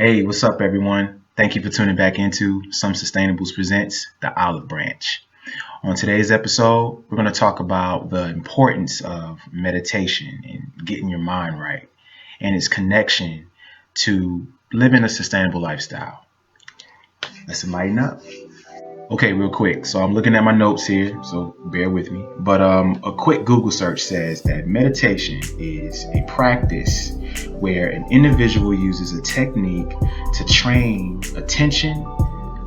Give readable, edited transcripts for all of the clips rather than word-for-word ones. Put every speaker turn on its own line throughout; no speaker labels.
Hey, what's up, everyone? Thank you for tuning back into Some Sustainables Presents The Olive Branch. On today's episode, we're going to talk about the importance of meditation and getting your mind right and its connection to living a sustainable lifestyle. Let's enlighten up. Okay, real quick. So I'm looking at my notes here, so bear with me. But a quick Google search says that meditation is a practice where an individual uses a technique to train attention,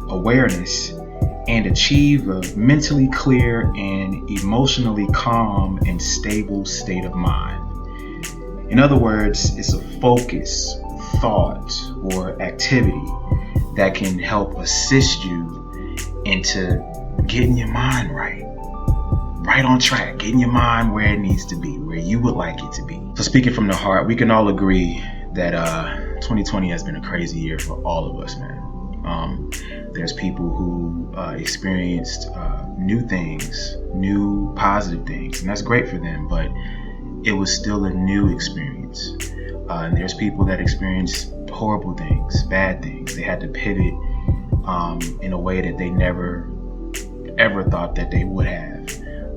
awareness, and achieve a mentally clear and emotionally calm and stable state of mind. In other words, it's a focus, thought, or activity that can help assist you into getting your mind right on track, getting your mind where it needs to be, where you would like it to be. So speaking from the heart, we can all agree that 2020 has been a crazy year for all of us, man. There's people who experienced new things, new positive things, and that's great for them, but it was still a new experience. And there's people that experienced horrible things, bad things. They had to pivot in a way that they never ever thought that they would have,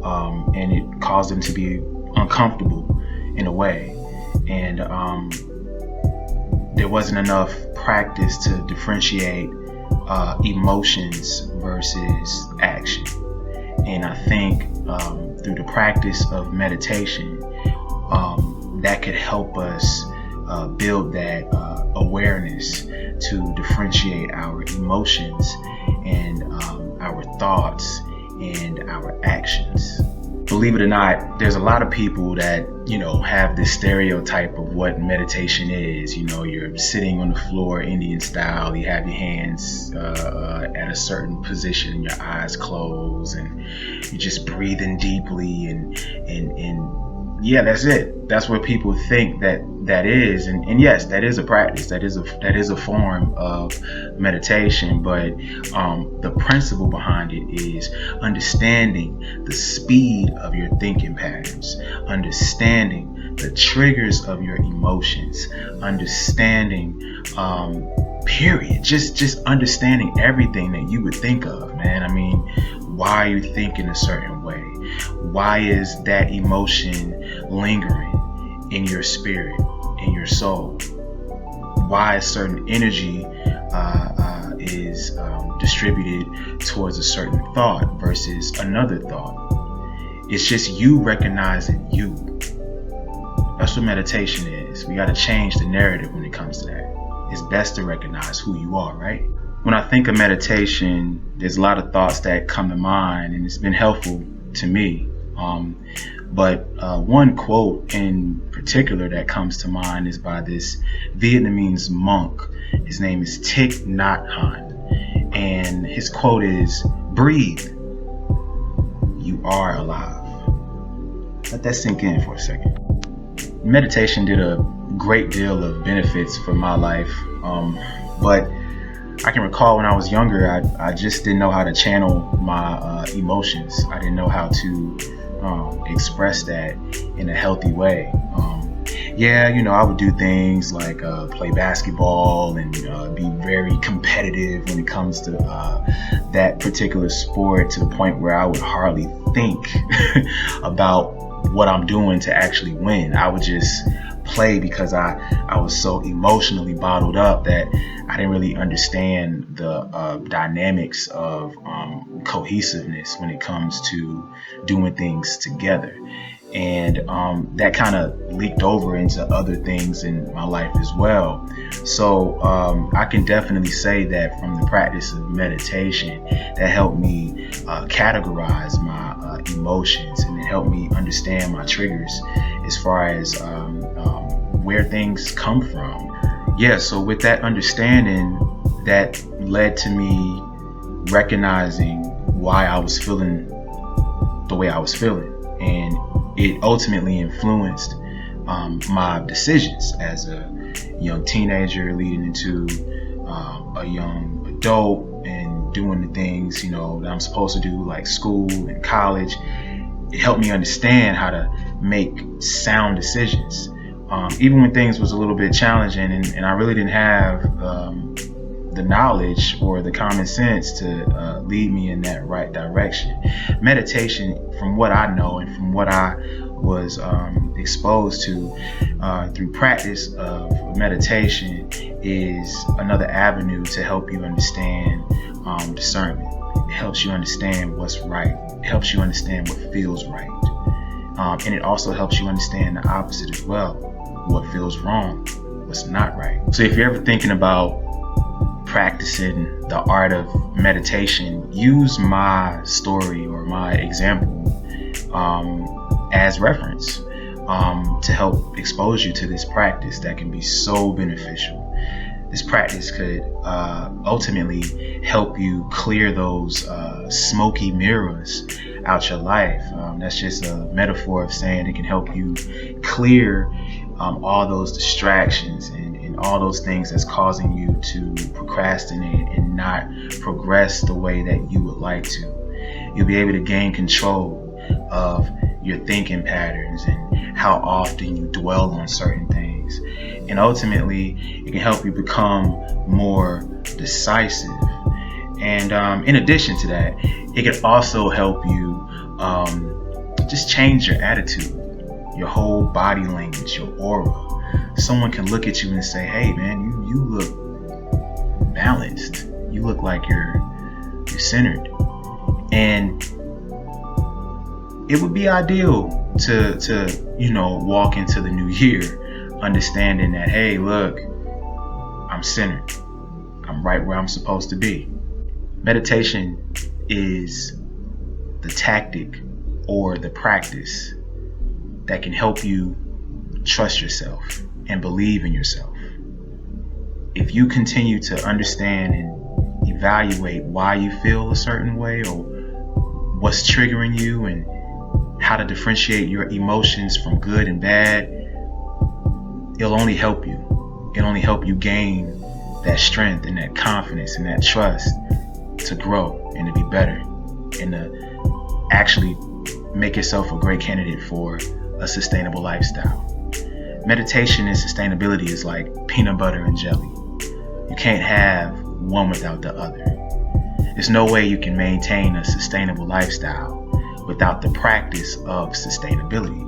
and it caused them to be uncomfortable in a way, and there wasn't enough practice to differentiate emotions versus action. And I think through the practice of meditation, that could help us build that awareness to differentiate our emotions and our thoughts and our actions. Believe it or not, there's a lot of people that, have this stereotype of what meditation is. You're sitting on the floor, Indian style, you have your hands at a certain position and your eyes closed, and you're just breathing deeply and yeah, that's it. That's what people think that is, and yes, that is a practice. That is a form of meditation. But the principle behind it is understanding the speed of your thinking patterns, understanding the triggers of your emotions, understanding period. Just understanding everything that you would think of, man. I mean, why are you thinking a certain way? Why is that emotion lingering in your spirit, in your soul? Why a certain energy is distributed towards a certain thought versus another thought? It's just you recognizing you. That's what meditation is. We got to change the narrative when it comes to that. It's best to recognize who you are, right? When I think of meditation, there's a lot of thoughts that come to mind, and it's been helpful to me. But one quote in particular that comes to mind is by this Vietnamese monk. His name is Thich Nhat Hanh, and his quote is, "Breathe, you are alive." Let that sink in for a second. Meditation did a great deal of benefits for my life, but I can recall when I was younger, I just didn't know how to channel my emotions. I didn't know how to express that in a healthy way. I would do things like play basketball and be very competitive when it comes to that particular sport, to the point where I would hardly think about what I'm doing to actually win. I would just play because I was so emotionally bottled up that I didn't really understand the dynamics of cohesiveness when it comes to doing things together. And that kind of leaked over into other things in my life as well. So I can definitely say that from the practice of meditation, that helped me categorize my emotions, and it helped me understand my triggers as far as where things come from. Yeah, so with that understanding, that led to me recognizing why I was feeling the way I was feeling, and it ultimately influenced my decisions as a young teenager leading into a young adult, and doing the things that I'm supposed to do, like school and college. It helped me understand how to make sound decisions even when things was a little bit challenging and I really didn't have the knowledge or the common sense to lead me in that right direction. Meditation, from what I know and from what I was exposed to through practice of meditation, is another avenue to help you understand discernment. It helps you understand what's right. It helps you understand what feels right. And it also helps you understand the opposite as well. What feels wrong, what's not right. So if you're ever thinking about practicing the art of meditation, use my story or my example as reference to help expose you to this practice that can be so beneficial. This practice could ultimately help you clear those smoky mirrors out your life. That's just a metaphor of saying it can help you clear all those distractions and all those things that's causing you to procrastinate and not progress the way that you would like to. You'll be able to gain control of your thinking patterns and how often you dwell on certain things. And ultimately, it can help you become more decisive. And in addition to that, it can also help you just change your attitude, your whole body language, your aura. Someone can look at you and say, hey man, you look balanced. You look like you're centered. And it would be ideal to walk into the new year understanding that, hey, look, I'm centered. I'm right where I'm supposed to be. Meditation is the tactic or the practice that can help you trust yourself and believe in yourself. If you continue to understand and evaluate why you feel a certain way or what's triggering you and how to differentiate your emotions from good and bad, it'll only help you. It'll only help you gain that strength and that confidence and that trust to grow and to be better and to actually make yourself a great candidate for a sustainable lifestyle. Meditation and sustainability is like peanut butter and jelly. You can't have one without the other. There's no way you can maintain a sustainable lifestyle without the practice of sustainability.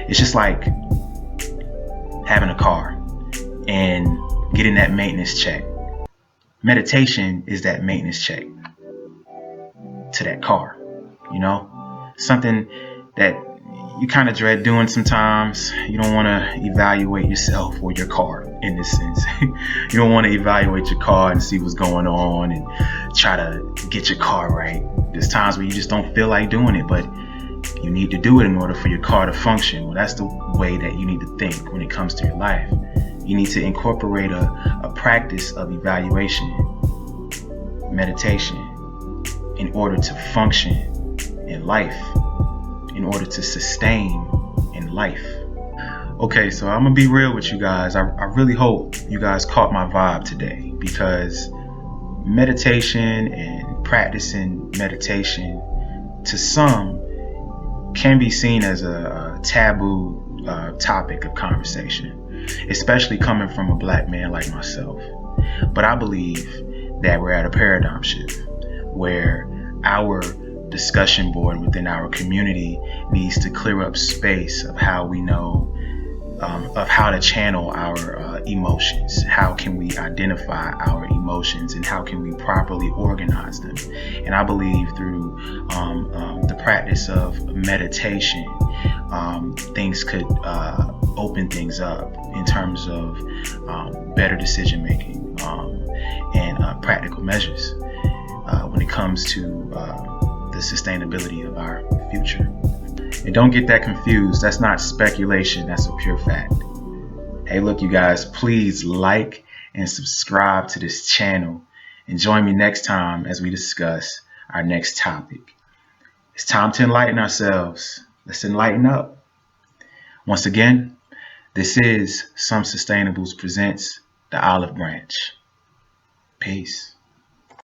It's just like having a car and getting that maintenance check. Meditation is that maintenance check to that car, something that you kind of dread doing sometimes. You don't want to evaluate yourself or your car in this sense. You don't want to evaluate your car and see what's going on and try to get your car right. There's times where you just don't feel like doing it, but you need to do it in order for your car to function. Well, that's the way that you need to think when it comes to your life. You need to incorporate a practice of evaluation, meditation, in order to function in life, in order to sustain in life. Okay, so I'm gonna be real with you guys. I really hope you guys caught my vibe today, because meditation and practicing meditation to some can be seen as a taboo topic of conversation, especially coming from a black man like myself. But I believe that we're at a paradigm shift where our discussion board within our community needs to clear up space of how we know of how to channel our emotions. How can we identify our emotions and how can we properly organize them? And I believe through the practice of meditation, things could open things up in terms of better decision making and practical measures when it comes to the sustainability of our future. And don't get that confused. That's not speculation. That's a pure fact. Hey, look, you guys, please like and subscribe to this channel and join me next time as we discuss our next topic. It's time to enlighten ourselves. Let's enlighten up. Once again, this is Some Sustainables presents The Olive Branch. Peace.